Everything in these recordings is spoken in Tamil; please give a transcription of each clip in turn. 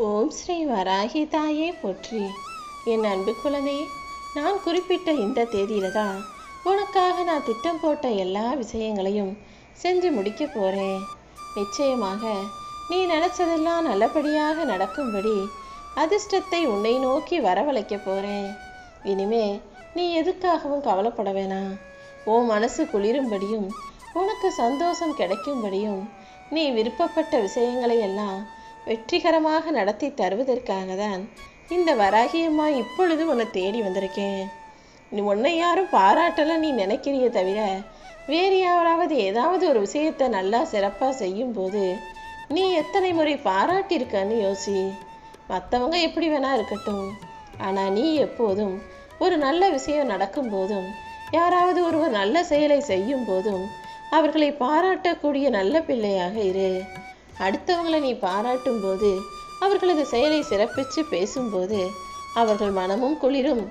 ஓம் ஸ்ரீ வராகி தாயே போற்றி. என் அன்பு குழந்தையே, நான் குறிப்பிட்ட இந்த தேதியில தான் உனக்காக நான் திட்டம் போட்ட எல்லா விஷயங்களையும் செஞ்சு முடிக்க போறேன். நிச்சயமாக நீ நினைச்சதெல்லாம் நல்லபடியாக நடக்கும்படி அதிர்ஷ்டத்தை உன்னை நோக்கி வரவழைக்க போறேன். இனிமே நீ எதுக்காகவும் கவலைப்பட வேணாம். உன் மனசு குளிரும்படியும் உனக்கு சந்தோஷம் கிடைக்கும்படியும் நீ விருப்பப்பட்ட விஷயங்களை எல்லாம் வெற்றிகரமாக நடத்தி தருவதற்காக தான் இந்த வராகியம்மா இப்பொழுது உன்னை தேடி வந்திருக்கேன். நீ உன்னை யாரும் பாராட்டல நீ நினைக்கிறிய தவிர வேறு யாராவது ஏதாவது ஒரு விஷயத்தை நல்லா சிறப்பாக செய்யும் போது நீ எத்தனை முறை பாராட்டியிருக்கன்னு யோசி. மற்றவங்க எப்படி வேணா இருக்கட்டும், ஆனால் நீ எப்போதும் ஒரு நல்ல விஷயம் நடக்கும் போதும் யாராவது ஒருவர் நல்ல செயலை செய்யும் போதும் அவர்களை பாராட்டக்கூடிய நல்ல பிள்ளையாக இரு. அடுத்தவங்களை நீ பாராட்டும் போது அவர்களது செயலை சிறப்பித்து பேசும்போது அவர்கள் மனமும் குளிரும்,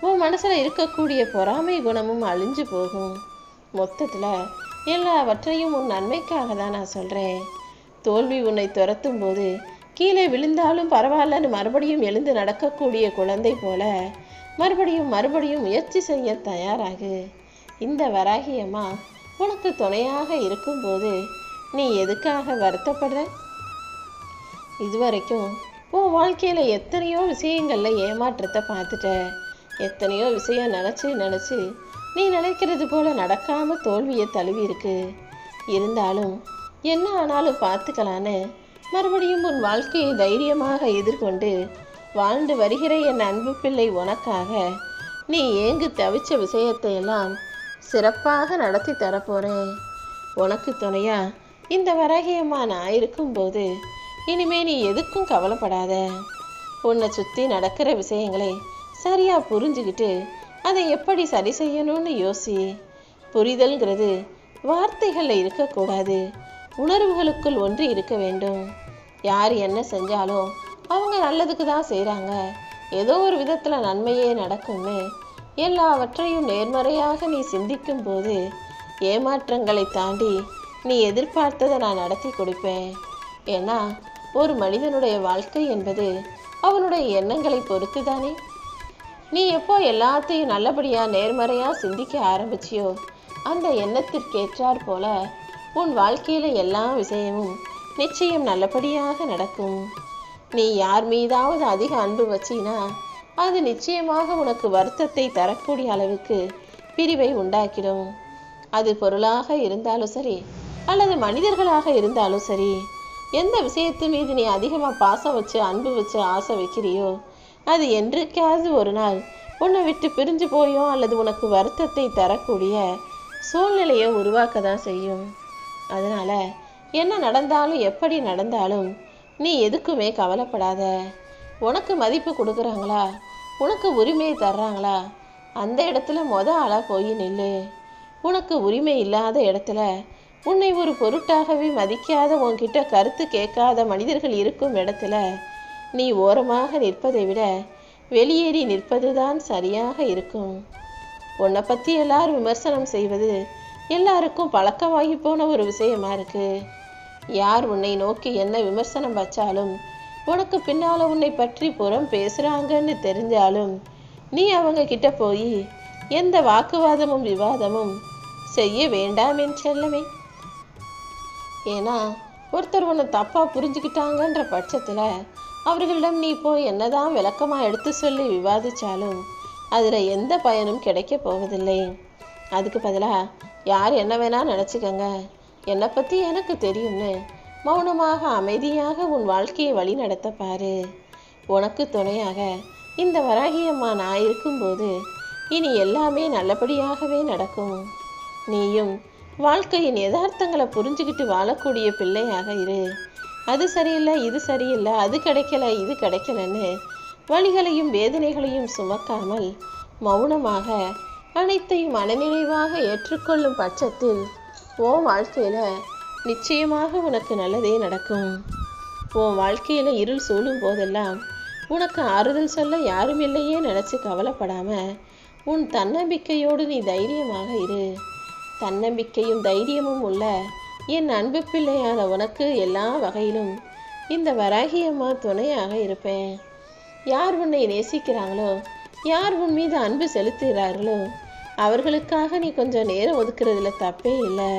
உன் மனசில் இருக்கக்கூடிய பொறாமை குணமும் அழிஞ்சு போகும். மொத்தத்தில் எல்லாவற்றையும் உன் நன்மைக்காக தான் நான் சொல்கிறேன். தோல்வி உன்னை துரத்தும் போது கீழே விழுந்தாலும் பரவாயில்லன்னு மறுபடியும் எழுந்து நடக்கக்கூடிய குழந்தை போல மறுபடியும் முயற்சி செய்ய தயாராகு. இந்த வராகியம்மா உனக்கு துணையாக இருக்கும்போது நீ எதுக்காக வருத்தப்படுற? இதுவரைக்கும் உன் வாழ்க்கையில் எத்தனையோ விஷயங்களில் ஏமாற்றத்தை பார்த்துட்ட. எத்தனையோ விஷயம் நினச்சி நீ நினைக்கிறது போல நடக்காமல் தோல்வியை தழுவி இருக்கு. இருந்தாலும் என்ன ஆனாலும் பார்த்துக்கலான்னு மறுபடியும் உன் வாழ்க்கையை தைரியமாக எதிர்கொண்டு வாழ்ந்து வருகிற என் அன்பு பிள்ளை உனக்காக நீ ஏங்கு தவிச்ச விஷயத்தை எல்லாம் சிறப்பாக நடத்தி தரப்போகிறேன். உனக்கு துணையா இந்த வராகியம்மா நான் இருக்கும்போது இனிமே நீ எதுக்கும் கவலைப்படாத. உன்னை சுற்றி நடக்கிற விஷயங்களை சரியாக புரிஞ்சுக்கிட்டு அதை எப்படி சரி செய்யணும்னு யோசி. புரிதல்ங்கிறது வார்த்தைகளில் இருக்கக்கூடாது, உணர்வுகளுக்குள் ஒன்று இருக்க வேண்டும். யார் என்ன செஞ்சாலும் அவங்க நல்லதுக்கு தான் செய்கிறாங்க, ஏதோ ஒரு விதத்தில் நன்மையே நடக்கும்னு எல்லாவற்றையும் நேர்மறையாக நீ சிந்திக்கும் போது ஏமாற்றங்களை தாண்டி நீ எதிர்பார்த்ததை நான் நடத்தி கொடுப்பேன். ஏன்னா ஒரு மனிதனுடைய வாழ்க்கை என்பது அவனுடைய எண்ணங்களை பொறுத்து தானே. நீ எப்போ எல்லாத்தையும் நல்லபடியாக நேர்மறையாக சிந்திக்க ஆரம்பிச்சியோ அந்த எண்ணத்திற்கேற்றாற் போல உன் வாழ்க்கையில் எல்லா விஷயமும் நிச்சயம் நல்லபடியாக நடக்கும். நீ யார் மீதாவது அதிக அன்பு வச்சினா அது நிச்சயமாக உனக்கு வருத்தத்தை தரக்கூடிய அளவுக்கு பிரிவை உண்டாக்கிடும். அது பொருளாக இருந்தாலும் சரி அல்லது மனிதர்களாக இருந்தாலும் சரி, எந்த விஷயத்து மீது நீ அதிகமாக பாசம் வச்சு அன்பு வச்சு ஆசை வைக்கிறியோ அது என்றைக்காவது ஒரு நாள் உன்னை விட்டு பிரிஞ்சு போயோ அல்லது உனக்கு வருத்தத்தை தரக்கூடிய சூழ்நிலையை உருவாக்க தான் செய்யும். அதனால் என்ன நடந்தாலும் எப்படி நடந்தாலும் நீ எதுக்குமே கவலைப்படாத. உனக்கு மதிப்பு கொடுக்குறாங்களா, உனக்கு உரிமை தர்றாங்களா, அந்த இடத்துல ஆளாக போய் நில்லு. உனக்கு உரிமை இல்லாத இடத்துல உன்னை ஒரு பொருட்டாகவே மதிக்காத உன்கிட்ட கருத்து கேட்காத மனிதர்கள் இருக்கும் இடத்துல நீ ஓரமாக நிற்பதை விட வெளியேறி நிற்பது தான் சரியாக இருக்கும். உன்னை பற்றி எல்லாரும் விமர்சனம் செய்வது எல்லாருக்கும் பழக்கமாகி போன ஒரு விஷயமா இருக்கு. யார் உன்னை நோக்கி என்ன விமர்சனம் வச்சாலும் உனக்கு பின்னால் உன்னை பற்றி புறம் பேசுகிறாங்கன்னு தெரிஞ்சாலும் நீ அவங்க கிட்ட போய் எந்த வாக்குவாதமும் விவாதமும் செய்ய வேண்டாம் என் செல்லமே. ஏன்னா ஒருத்தர் உன்னை தப்பாக புரிஞ்சுக்கிட்டாங்கன்ற பட்சத்தில் அவர்களிடம் நீ போய் என்னதான் விளக்கமாக எடுத்து சொல்லி விவாதித்தாலும் அதில் எந்த பயனும் கிடைக்க போவதில்லை. அதுக்கு பதிலாக யார் என்ன வேணால் நினச்சிக்கங்க, என்னை பற்றி எனக்கு தெரியும்னு மௌனமாக அமைதியாக உன் வாழ்க்கையை வழி நடத்த பாரு. உனக்கு துணையாக இந்த வராகியம்மா நான் இருக்கும்போது இனி எல்லாமே நல்லபடியாகவே நடக்கும். நீயும் வாழ்க்கையின் யதார்த்தங்களை புரிஞ்சுக்கிட்டு வாழக்கூடிய பிள்ளையாக இரு. அது சரியில்லை, இது சரியில்லை, அது கிடைக்கல, இது கிடைக்கலன்னு வலிகளையும் வேதனைகளையும் சுமக்காமல் மௌனமாக அனைத்தையும் மனநிறைவாக ஏற்றுக்கொள்ளும் பட்சத்தில் உன் வாழ்க்கையில் நிச்சயமாக உனக்கு நல்லதே நடக்கும். உன் வாழ்க்கையில் இருள் சூழும் போதெல்லாம் உனக்கு ஆறுதல் சொல்ல யாரும் இல்லையே நினச்சி கவலைப்படாமல் உன் தன்னம்பிக்கையோடு நீ தைரியமாக இரு. தன்னம்பிக்கையும் தைரியமும் உள்ள என் அன்பு பிள்ளையான உனக்கு எல்லா வகையிலும் இந்த வராகி அம்மா துணையாக இருப்பேன். யார் உன்னை நேசிக்கிறாங்களோ, யார் உன் மீது அன்பு செலுத்துகிறார்களோ அவர்களுக்காக நீ கொஞ்சம் நேரம் ஒதுக்குறதுல தப்பே இல்லை.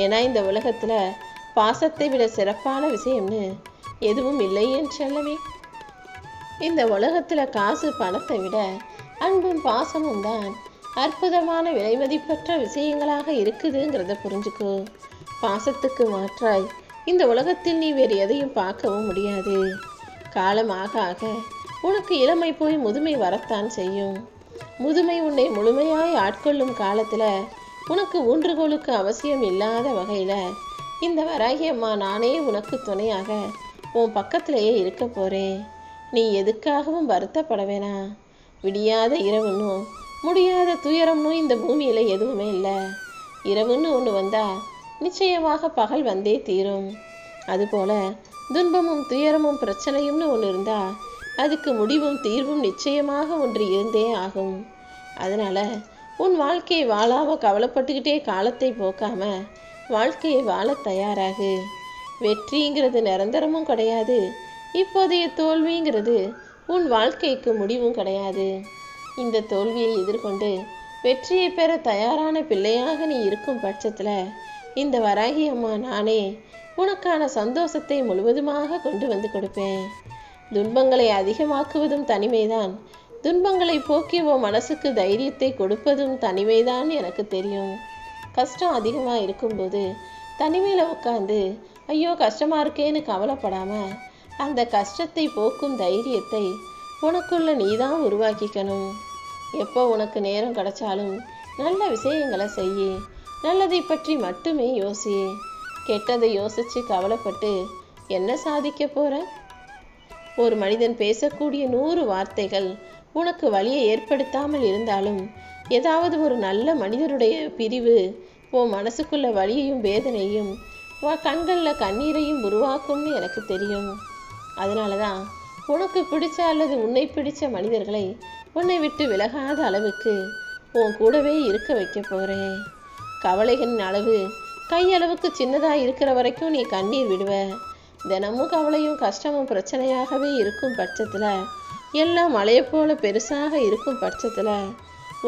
ஏன்னா இந்த உலகத்தில் பாசத்தை விட சிறப்பான விஷயம்னு எதுவும் இல்லை என் செல்லமே. இந்த உலகத்தில் காசு பணத்தை விட அன்பும் பாசமும் தான் அற்புதமான விலைமதிப்பற்ற விஷயங்களாக இருக்குதுங்கிறத புரிஞ்சுக்கோ. பாசத்துக்கு மாற்றாய் இந்த உலகத்தில் நீ வேறு எதையும் பார்க்கவும் முடியாது. காலம் ஆக ஆக உனக்கு இளமை போய் முதுமை வரத்தான் செய்யும். முதுமை உன்னை முழுமையாய் ஆட்கொள்ளும் காலத்தில் உனக்கு ஊன்றுகோலுக்கு அவசியம் இல்லாத வகையில் இந்த வராகி அம்மா நானே உனக்கு துணையாக உன் பக்கத்திலேயே இருக்க போகிறேன். நீ எதுக்காகவும் வருத்தப்பட வேணாம். விடியாத இரவுன்னும் முடியாத துயரம்னும் இந்த பூமியில் எதுவுமே இல்லை. இரவுன்னு ஒன்று வந்தால் நிச்சயமாக பகல் வந்தே தீரும். அதுபோல் துன்பமும் துயரமும் பிரச்சனையும்னு ஒன்று இருந்தால் அதுக்கு முடிவும் தீர்வும் நிச்சயமாக ஒன்று இருந்தே ஆகும். அதனால் உன் வாழ்க்கையை வாழாமல் கவலைப்பட்டுக்கிட்டே காலத்தை போக்காம வாழ்க்கையை வாழ தயாராகு. வெற்றிங்கிறது நிரந்தரமும் கிடையாது. இப்போதைய தோல்விங்கிறது உன் வாழ்க்கைக்கு முடிவும் கிடையாது. இந்த தோல்வியை எதிர்கொண்டு வெற்றியை பெற தயாரான பிள்ளையாக நீ இருக்கும் பட்சத்தில் இந்த வராகி அம்மா நானே உனக்கான சந்தோஷத்தை முழுவதுமாக கொண்டு வந்து கொடுப்பேன். துன்பங்களை அதிகமாக்குவதும் தனிமைதான். துன்பங்களை போக்கி உன் மனசுக்கு தைரியத்தை கொடுப்பதும் தனிமைதான் எனக்கு தெரியும். கஷ்டம் அதிகமாக இருக்கும்போது தனிமையில் உட்காந்து ஐயோ கஷ்டமாக இருக்கேன்னு கவலைப்படாமல் அந்த கஷ்டத்தை போக்கும் தைரியத்தை உனக்குள்ள நீதான் உருவாக்கிக்கணும். எப்போ உனக்கு நேரம் கிடைச்சாலும் நல்ல விஷயங்களை செய்ய, நல்லதை பற்றி மட்டுமே யோசி. கெட்டதை யோசித்து கவலைப்பட்டு என்ன சாதிக்க போகிற? ஒரு மனிதன் பேசக்கூடிய 100 வார்த்தைகள் உனக்கு வலியை ஏற்படுத்தாமல் இருந்தாலும் ஏதாவது ஒரு நல்ல மனிதருடைய பிரிவு உன் மனசுக்குள்ள வலியையும் வேதனையும் கண்களில் கண்ணீரையும் உருவாக்கும்னு எனக்கு தெரியும். அதனால தான் உனக்கு பிடிச்ச அல்லது உன்னை பிடிச்ச மனிதர்களை உன்னை விட்டு விலகாத அளவுக்கு உன் கூடவே இருக்க வைக்க போகிறேன். கவலைகளின் அளவு கையளவுக்கு சின்னதாக இருக்கிற வரைக்கும் நீ கண்ணீர் விடுவ. தினமும் கவலையும் கஷ்டமும் பிரச்சனையாகவே இருக்கும் பட்சத்தில், எல்லாம் மழையை போல பெருசாக இருக்கும் பட்சத்தில்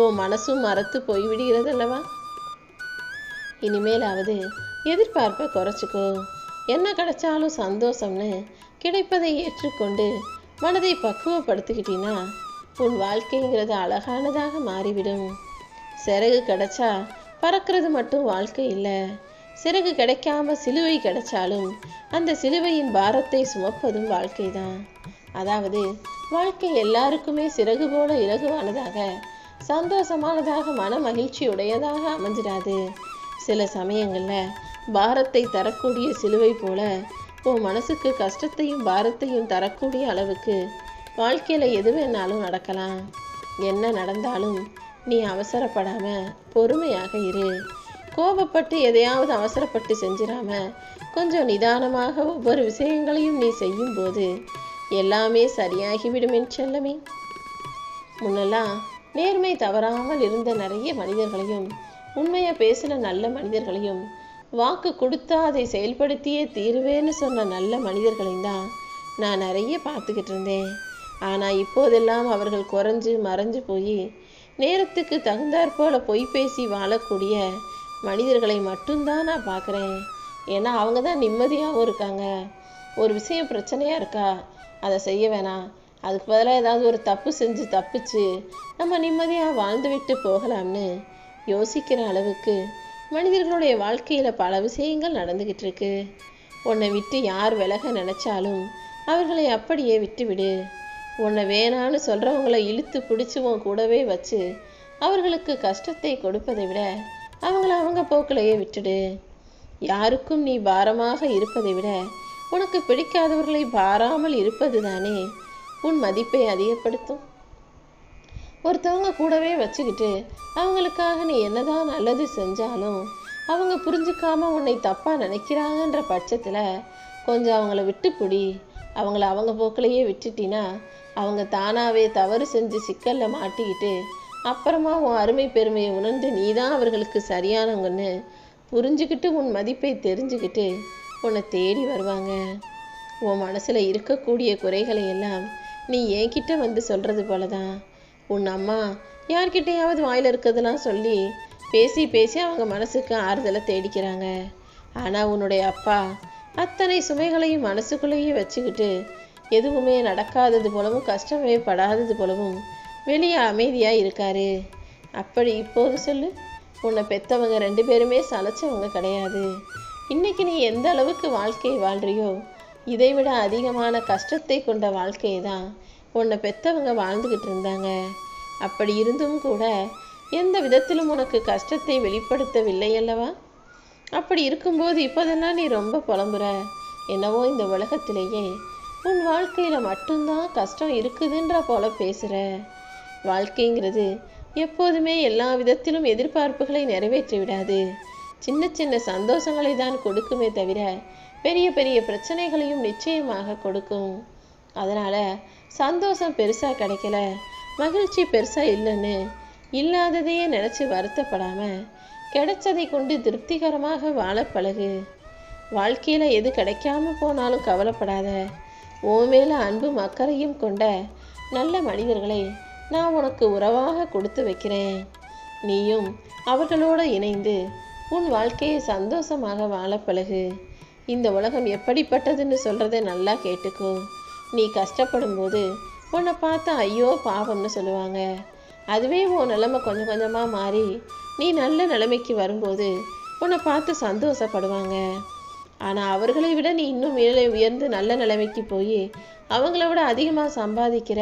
உன் மனசும் மறத்து போய்விடுகிறது அல்லவா? இனிமேலாவது எதிர்பார்ப்பை குறைச்சிக்கோ. என்ன கிடைச்சாலும் சந்தோஷம்னு கிடைப்பதை ஏற்றுக்கொண்டு மனதை பக்குவப்படுத்திக்கிட்டினா உன் வாழ்க்கைங்கிறது அழகானதாக மாறிவிடும். சிறகு கிடைச்சா பறக்கிறது மட்டும் வாழ்க்கை இல்லை. சிறகு கிடைக்காம சிலுவை கிடைச்சாலும் அந்த சிலுவையின் பாரத்தை சுமப்பதும் வாழ்க்கை தான். அதாவது வாழ்க்கை எல்லாருக்குமே சிறகு போல இலகுவானதாக சந்தோஷமானதாக மன மகிழ்ச்சியுடையதாக அமைஞ்சிடாது. சில சமயங்களில் பாரத்தை தரக்கூடிய சிலுவை போல உன் மனசுக்கு கஷ்டத்தையும் பாரத்தையும் தரக்கூடிய அளவுக்கு வாழ்க்கையில் எது வேணாலும் நடக்கலாம். என்ன நடந்தாலும் நீ அவசரப்படாம பொறுமையாக இரு. கோபப்பட்டு எதையாவது அவசரப்பட்டு செஞ்சிடாம கொஞ்சம் நிதானமாக ஒவ்வொரு விஷயங்களையும் நீ செய்யும்போது எல்லாமே சரியாகிவிடும் என் செல்லமே. முன்னெல்லாம் நேர்மை தவறாமல் இருந்த நிறைய மனிதர்களையும் உண்மையாக பேசின நல்ல மனிதர்களையும் வாக்கு கொடுத்தா அதை செயல்படுத்தியே தீருவேன்னு சொன்ன நல்ல மனிதர்களையும் தான் நான் நிறைய பார்த்துக்கிட்டு இருந்தேன். ஆனால் இப்போதெல்லாம் அவர்கள் குறைஞ்சு மறைஞ்சு போய் நேரத்துக்கு தகுந்தாற்போல பொய் பேசி வாழக்கூடிய மனிதர்களை மட்டும்தான் நான் பார்க்குறேன். ஏன்னா அவங்க தான் நிம்மதியாகவும் இருக்காங்க. ஒரு விஷயம் பிரச்சனையாக இருக்கா, அதை செய்ய வேணாம், அதுக்கு பதிலாக ஏதாவது ஒரு தப்பு செஞ்சு தப்பிச்சு நம்ம நிம்மதியாக வாழ்ந்து விட்டு போகலாம்னு யோசிக்கிற அளவுக்கு மனிதர்களுடைய வாழ்க்கையில் பல விஷயங்கள் நடந்துக்கிட்டு இருக்கு. உன்னை விட்டு யார் விலக நினச்சாலும் அவர்களை அப்படியே விட்டுவிடு. உன்னை வேணான்னு சொல்கிறவங்கள இழுத்து பிடிச்சி உன் கூடவே வச்சு அவர்களுக்கு கஷ்டத்தை கொடுப்பதை விட அவங்கள அவங்க போக்கிலேயே விட்டுடு. யாருக்கும் நீ பாரமாக இருப்பதை விட உனக்கு பிடிக்காதவர்களை பாராமல் இருப்பது தானே உன் மதிப்பை அதிகப்படுத்தும். ஒருத்தவங்க கூடவே வச்சுக்கிட்டு அவங்களுக்காக நீ என்னதான் நல்லது செஞ்சாலும் அவங்க புரிஞ்சுக்காம உன்னை தப்பாக நினைக்கிறாங்கன்ற பட்சத்தில் கொஞ்சம் அவங்கள விட்டு பிடி. அவங்கள அவங்க போக்கிலேயே விட்டுட்டினா அவங்க தானாகவே தவறு செஞ்சு சிக்கலில் மாட்டிக்கிட்டு அப்புறமா உன் அருமை பெருமையை உணர்ந்து நீ தான் அவர்களுக்கு சரியானவங்கன்னு புரிஞ்சுக்கிட்டு உன் மதிப்பை தெரிஞ்சுக்கிட்டு உன்னை தேடி வருவாங்க. உன் மனசில் இருக்கக்கூடிய குறைகளை எல்லாம் நீ என்கிட்ட வந்து சொல்கிறது போல தான் உன் அம்மா யார்கிட்டையாவது வாயில் இருக்கிறதெல்லாம் சொல்லி பேசி பேசி அவங்க மனசுக்கு ஆறுதலை தேடிக்கிறாங்க. ஆனால் உன்னுடைய அப்பா அத்தனை சுமைகளையும் மனசுக்குள்ளேயே வச்சுக்கிட்டு எதுவுமே நடக்காதது போலவும் கஷ்டமே படாதது போலவும் வெளியே அமைதியாக இருக்காரு. அப்படி இப்போது சொல்லு, உன்னை பெற்றவங்க 2 பேருமே சளைச்சவங்க கிடையாது. இன்னைக்கு நீ எந்த அளவுக்கு வாழ்க்கையை வாழ்றியோ இதைவிட அதிகமான கஷ்டத்தை கொண்ட வாழ்க்கையை தான் உன்னை பெற்றவங்க வாழ்ந்துக்கிட்டு இருந்தாங்க. அப்படி இருந்தும் கூட எந்த விதத்திலும் உனக்கு கஷ்டத்தை வெளிப்படுத்தவில்லை அல்லவா? அப்படி இருக்கும்போது இப்போதெல்லாம் நீ ரொம்ப புலம்புற. என்னவோ இந்த உலகத்திலேயே உன் வாழ்க்கையில் மட்டும்தான் கஷ்டம் இருக்குதுன்ற போல பேசுகிற. வாழ்க்கைங்கிறது எப்போதுமே எல்லா விதத்திலும் எதிர்பார்ப்புகளை நிறைவேற்றி விடாது. சின்ன சின்ன சந்தோஷங்களை தான் கொடுக்குமே தவிர பெரிய பெரிய பிரச்சனைகளையும் நிச்சயமாக கொடுக்கும். அதனால் சந்தோஷம் பெருசாக கிடைக்கல, மகிழ்ச்சி பெருசாக இல்லைன்னு இல்லாததையே நினச்சி வருத்தப்படாமல் கிடைச்சதை கொண்டு திருப்திகரமாக வாழ பழகு. வாழ்க்கையில் எது கிடைக்காம போனாலும் கவலைப்படாத. உன் மேலே அன்பும் அக்கறையும் கொண்ட நல்ல மனிதர்களை நான் உனக்கு உறவாக கொடுத்து வைக்கிறேன். நீயும் அவர்களோடு இணைந்து உன் வாழ்க்கையை சந்தோஷமாக வாழ பழகு. இந்த உலகம் எப்படிப்பட்டதுன்னு சொல்கிறத நல்லா கேட்டுக்கோ. நீ கஷ்டப்படும் போது உன்னை பார்த்தா ஐயோ பாவம்னு சொல்லுவாங்க. அதுவே உன் நிலைமை கொஞ்சம் கொஞ்சமாக மாறி நீ நல்ல நிலைமைக்கு வரும்போது உன்னை பார்த்து சந்தோஷப்படுவாங்க. ஆனால் அவர்களை விட நீ இன்னும் மேலே உயர்ந்து நல்ல நிலைமைக்கு போய் அவங்கள விட அதிகமாக சம்பாதிக்கிற,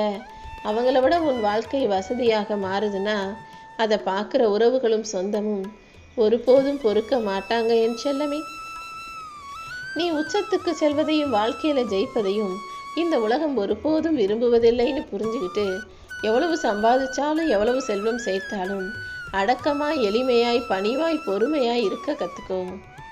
அவங்கள விட உன் வாழ்க்கை வசதியாக மாறுதுன்னா அதை பார்க்குற உறவுகளும் சொந்தமும் ஒருபோதும் பொறுக்க மாட்டாங்க என் செல்லமே. நீ உச்சத்துக்கு செல்வதையும் வாழ்க்கையில் ஜெயிப்பதையும் இந்த உலகம் ஒருபோதும் விரும்புவதில்லைன்னு புரிஞ்சுக்கிட்டு எவ்வளவு சம்பாதிச்சாலும் எவ்வளவு செல்வம் சேர்த்தாலும் அடக்கமாய் எளிமையாய் பணிவாய் பொறுமையாய் இருக்க கற்றுக்கோ.